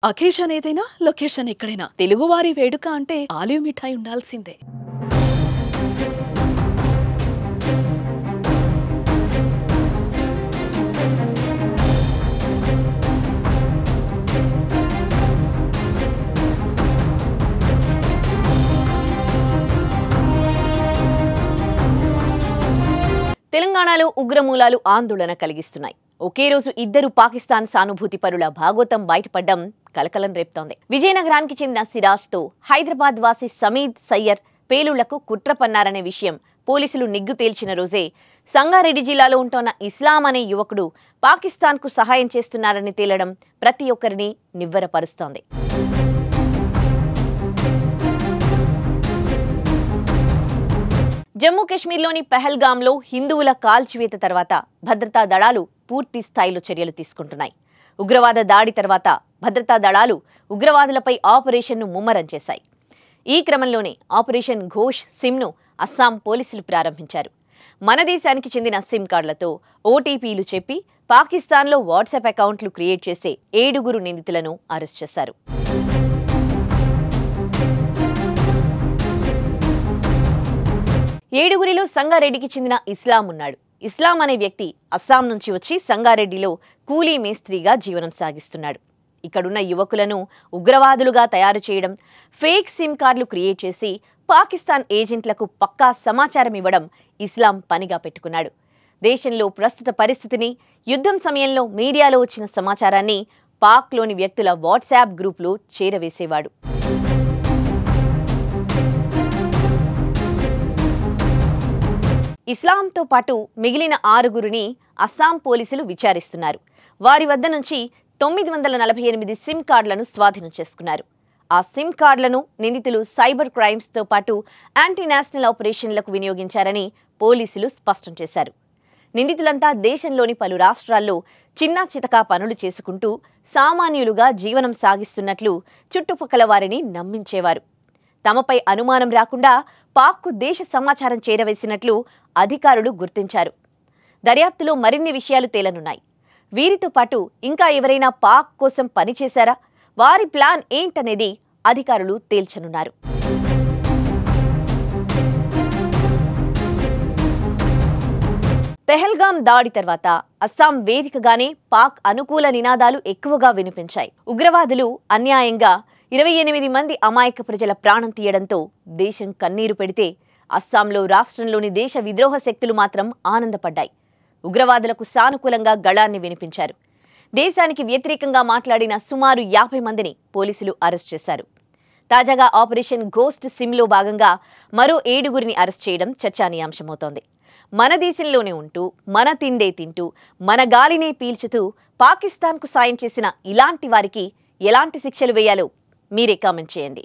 Occasion ఏదైనా location ఎక్కడైనా తెలుగువారి వేడుక అంటే ఆలివ్ మిఠాయి ఉండాల్సిందే. తెలంగాణలో ఉగ్రమూలాలు ఆందోళన కలిగిస్తున్నాయి. ఒకే రోజు ఇద్దరు పాకిస్తాన్ సానుభూతి పరుల భాగోతం బయటపడడం కలకలం రేపుతోంది. విజయనగరానికి చెందిన సిరాజ్తో హైదరాబాద్ వాసి సమీద్ సయ్యర్ పేలుళ్లకు కుట్ర పన్నారనే విషయం పోలీసులు నిగ్గు తేల్చిన రోజే సంగారెడ్డి జిల్లాలో ఉంటున్న ఇస్లాం అనే యువకుడు పాకిస్తాన్కు సహాయం చేస్తున్నారని తేలడం ప్రతి ఒక్కరిని నివ్వెరపరుస్తోంది. జమ్మూ కాశ్మీర్లోని పెహల్గాంలో హిందువుల కాల్చివేత తర్వాత భద్రతా దళాలు పూర్తి స్థాయిలో చర్యలు తీసుకుంటున్నాయి. ఉగ్రవాద దాడి తర్వాత భద్రతా దళాలు ఉగ్రవాదులపై ఆపరేషన్ను ముమ్మరం చేశాయి. ఈ క్రమంలోనే ఆపరేషన్ ఘోష్ సిమ్ను అస్సాం పోలీసులు ప్రారంభించారు. మన దేశానికి చెందిన సిమ్ కార్డులతో ఓటీపీలు చెప్పి పాకిస్తాన్లో వాట్సాప్ అకౌంట్లు క్రియేట్ చేసే 7 నిందితులను అరెస్ట్ చేశారు. ఏడుగురిలో సంగారెడ్డికి చెందిన ఇస్లాం ఉన్నాడు. ఇస్లాం అనే వ్యక్తి అస్సాం నుంచి వచ్చి సంగారెడ్డిలో కూలీ మేస్త్రీగా జీవనం సాగిస్తున్నాడు. ఇక్కడున్న యువకులను ఉగ్రవాదులుగా తయారు చేయడం, ఫేక్ సిమ్ కార్డులు క్రియేట్ చేసి పాకిస్తాన్ ఏజెంట్లకు పక్కా సమాచారం ఇవ్వడం ఇస్లాం పనిగా పెట్టుకున్నాడు. దేశంలో ప్రస్తుత పరిస్థితిని, యుద్ధం సమయంలో మీడియాలో వచ్చిన సమాచారాన్ని పాక్లోని వ్యక్తుల వాట్సాప్ గ్రూపులో చేరవేసేవాడు. ఇస్లాంతో పాటు మిగిలిన 6 అస్సాం పోలీసులు విచారిస్తున్నారు. వారి వద్ద నుంచి 948 సిమ్ కార్డులను స్వాధీనం చేసుకున్నారు. ఆ సిమ్ కార్డులను నిందితులు సైబర్ క్రైమ్స్తో పాటు యాంటీ నేషనల్ ఆపరేషన్లకు వినియోగించారని పోలీసులు స్పష్టం చేశారు. నిందితులంతా దేశంలోని పలు రాష్ట్రాల్లో చిన్నా చితకా పనులు చేసుకుంటూ సామాన్యులుగా జీవనం సాగిస్తున్నట్లు చుట్టుపక్కల వారిని నమ్మించేవారు. తమపై అనుమానం రాకుండా పాక్కు దేశ సమాచారం చేరవేసినట్లు అధికారులు గుర్తించారు. దర్యాప్తులో మరిన్ని విషయాలు తేలనున్నాయి. వీరితో పాటు ఇంకా ఎవరైనా పాక్ కోసం పనిచేశారా, వారి ప్లాన్ ఏంటనేది అధికారులు తేల్చనున్నారు. పెహల్గాం దాడి తర్వాత అస్సాం వేదికగానే పాక్ అనుకూల నినాదాలు ఎక్కువగా వినిపించాయి. ఉగ్రవాదులు అన్యాయంగా 28 మంది అమాయక ప్రజల ప్రాణం తీయడంతో దేశం కన్నీరు పెడితే అస్సాంలో రాష్ట్రంలోని దేశ విద్రోహ శక్తులు మాత్రం ఆనందపడ్డాయి. ఉగ్రవాదులకు సానుకూలంగా గళాన్ని వినిపించారు. దేశానికి వ్యతిరేకంగా మాట్లాడిన సుమారు 50 మందిని పోలీసులు అరెస్ట్ చేశారు. తాజాగా ఆపరేషన్ ఘోస్ట్ సిమ్లో భాగంగా మరో 7 అరెస్ట్ చేయడం చర్చానీయాంశమవుతోంది. మన దేశంలోనే ఉంటూ, మన తిండే తింటూ, మన గాలినే పీల్చుతూ పాకిస్తాన్కు సాయం చేసిన ఇలాంటి వారికి ఎలాంటి శిక్షలు వేయాలో మీరే కామెంట్ చేయండి.